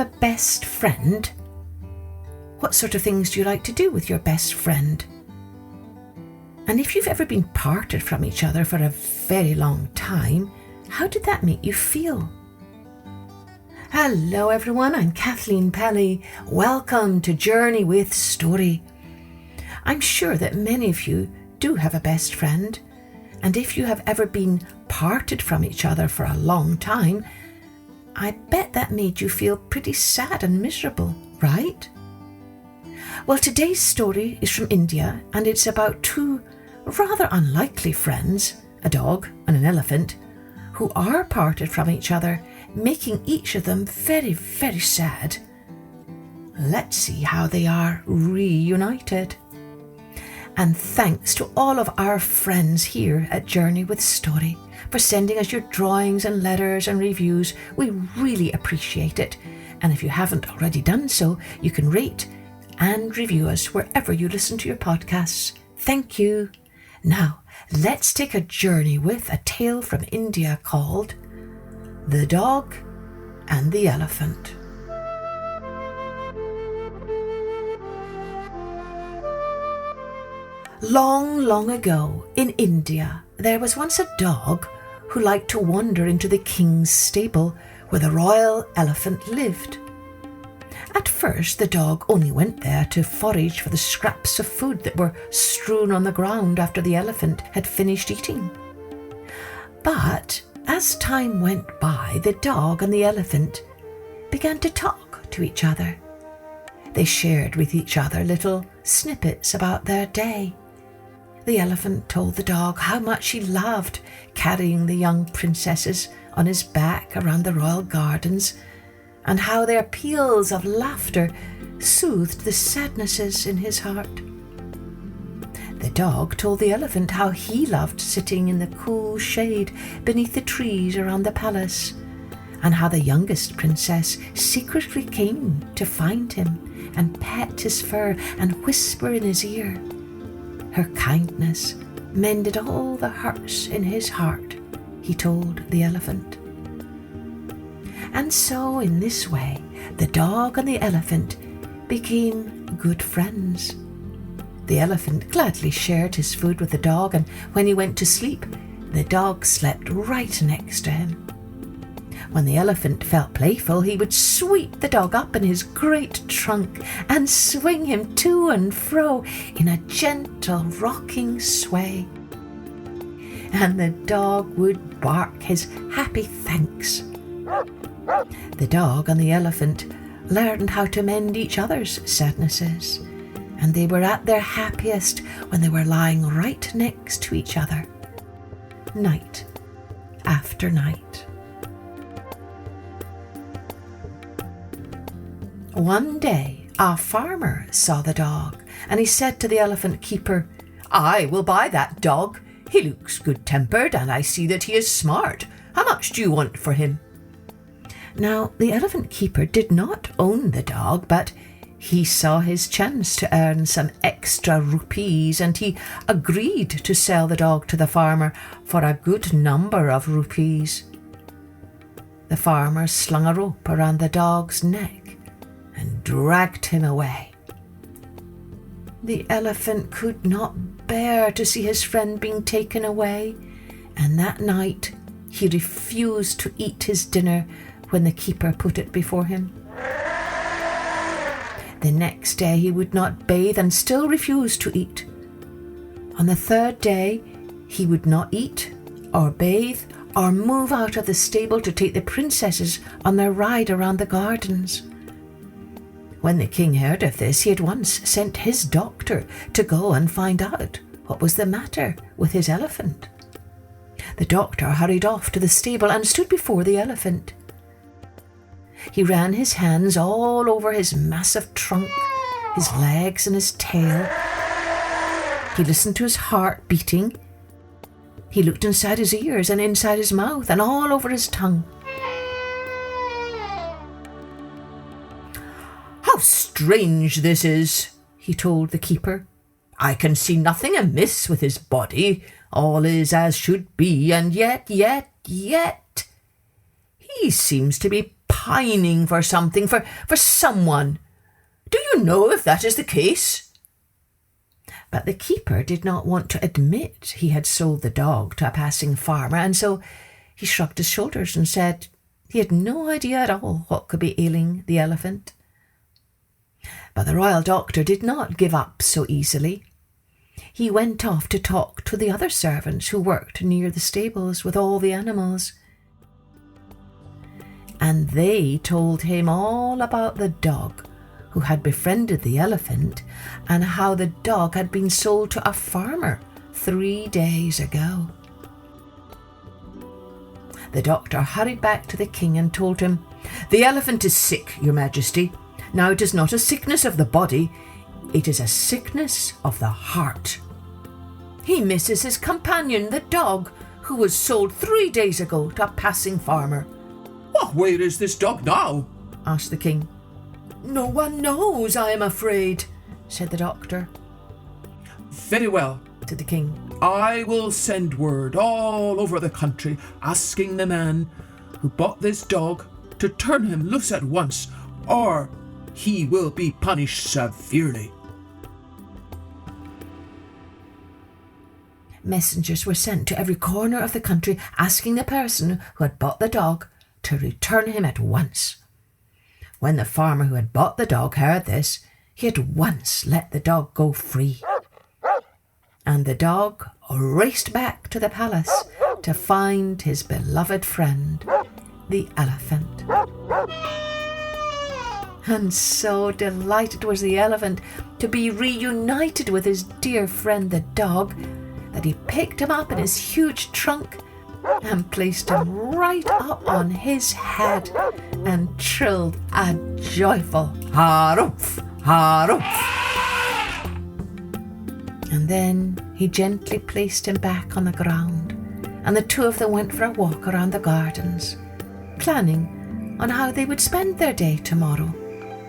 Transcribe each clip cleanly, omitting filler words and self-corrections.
a best friend? What sort of things do you like to do with your best friend? And if you've ever been parted from each other for a very long time, how did that make you feel? Hello everyone, I'm Kathleen Pelly. Welcome to Journey with Story. I'm sure that many of you do have a best friend, and if you have ever been parted from each other for a long time, I bet that made you feel pretty sad and miserable, right? Well, today's story is from India, and it's about two rather unlikely friends, a dog and an elephant, who are parted from each other, making each of them very, very sad. Let's see how they are reunited. And thanks to all of our friends here at Journey with Story for sending us your drawings and letters and reviews. We really appreciate it. And if you haven't already done so, you can rate and review us wherever you listen to your podcasts. Thank you. Now, let's take a journey with a tale from India called The Dog and the Elephant. Long, long ago in India, there was once a dog who liked to wander into the king's stable where the royal elephant lived. At first, the dog only went there to forage for the scraps of food that were strewn on the ground after the elephant had finished eating. But as time went by, the dog and the elephant began to talk to each other. They shared with each other little snippets about their day. The elephant told the dog how much he loved carrying the young princesses on his back around the royal gardens, and how their peals of laughter soothed the sadnesses in his heart. The dog told the elephant how he loved sitting in the cool shade beneath the trees around the palace, and how the youngest princess secretly came to find him and pet his fur and whisper in his ear. Her kindness mended all the hurts in his heart, he told the elephant. And so, in this way, the dog and the elephant became good friends. The elephant gladly shared his food with the dog, and when he went to sleep, the dog slept right next to him. When the elephant felt playful, he would sweep the dog up in his great trunk and swing him to and fro in a gentle rocking sway. And the dog would bark his happy thanks. The dog and the elephant learned how to mend each other's sadnesses, and they were at their happiest when they were lying right next to each other, night after night. One day, a farmer saw the dog, and he said to the elephant keeper, "I will buy that dog. He looks good-tempered, and I see that he is smart. How much do you want for him?" Now, the elephant keeper did not own the dog, but he saw his chance to earn some extra rupees, and he agreed to sell the dog to the farmer for a good number of rupees. The farmer slung a rope around the dog's neck and dragged him away. The elephant could not bear to see his friend being taken away, and that night he refused to eat his dinner when the keeper put it before him. The next day he would not bathe and still refused to eat. On the third day he would not eat or bathe or move out of the stable to take the princesses on their ride around the gardens. When the king heard of this, he at once sent his doctor to go and find out what was the matter with his elephant. The doctor hurried off to the stable and stood before the elephant. He ran his hands all over his massive trunk, his legs and his tail. He listened to his heart beating. He looked inside his ears and inside his mouth and all over his tongue. "How strange this is," he told the keeper. "I can see nothing amiss with his body. All is as should be, and yet, he seems to be pining for something, for someone. Do you know if that is the case?" But the keeper did not want to admit he had sold the dog to a passing farmer, and so he shrugged his shoulders and said he had no idea at all what could be ailing the elephant. But the royal doctor did not give up so easily. He went off to talk to the other servants who worked near the stables with all the animals. And they told him all about the dog who had befriended the elephant and how the dog had been sold to a farmer 3 days ago. The doctor hurried back to the king and told him, "The elephant is sick, Your Majesty. Now it is not a sickness of the body, it is a sickness of the heart. He misses his companion, the dog, who was sold 3 days ago to a passing farmer." "Well, where is this dog now?" asked the king. "No one knows, I am afraid," said the doctor. "Very well," said the king. "I will send word all over the country asking the man who bought this dog to turn him loose at once, or he will be punished severely." Messengers were sent to every corner of the country asking the person who had bought the dog to return him at once. When the farmer who had bought the dog heard this, he at once let the dog go free. And the dog raced back to the palace to find his beloved friend, the elephant. And so delighted was the elephant to be reunited with his dear friend the dog that he picked him up in his huge trunk and placed him right up on his head and trilled a joyful "Harumph, harumph." And then he gently placed him back on the ground, and the two of them went for a walk around the gardens, planning on how they would spend their day tomorrow,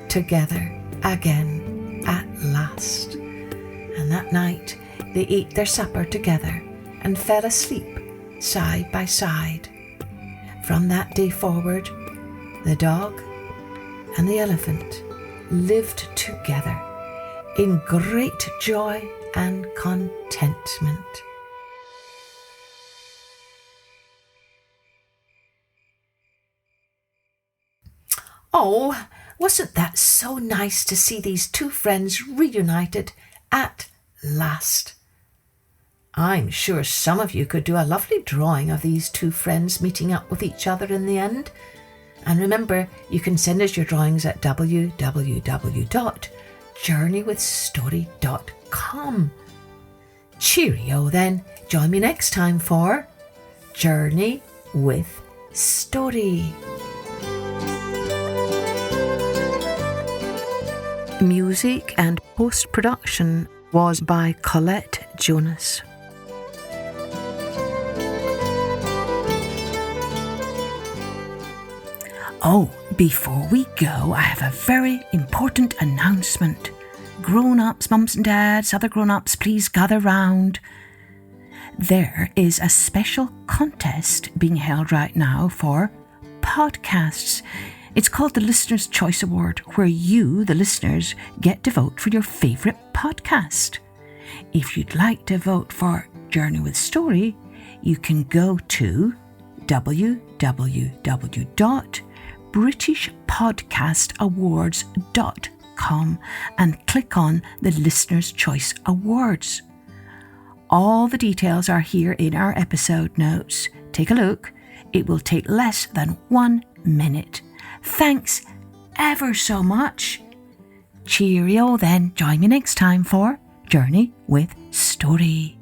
together again at last. And that night they ate their supper together and fell asleep side by side. From that day forward, the dog and the elephant lived together in great joy and contentment. Oh, wasn't that so nice to see these two friends reunited at last? I'm sure some of you could do a lovely drawing of these two friends meeting up with each other in the end. And remember, you can send us your drawings at www.journeywithstory.com. Cheerio then. Join me next time for Journey with Story. Music and post-production was by Colette Jonas. Oh, before we go, I have a very important announcement. Grown-ups, mums and dads, other grown-ups, please gather round. There is a special contest being held right now for podcasts. It's called the Listener's Choice Award, where you, the listeners, get to vote for your favourite podcast. If you'd like to vote for Journey with Story, you can go to www.britishpodcastawards.com and click on the Listener's Choice Awards. All the details are here in our episode notes. Take a look. It will take less than 1 minute. Thanks ever so much. Cheerio then. Join me next time for Journey with Story.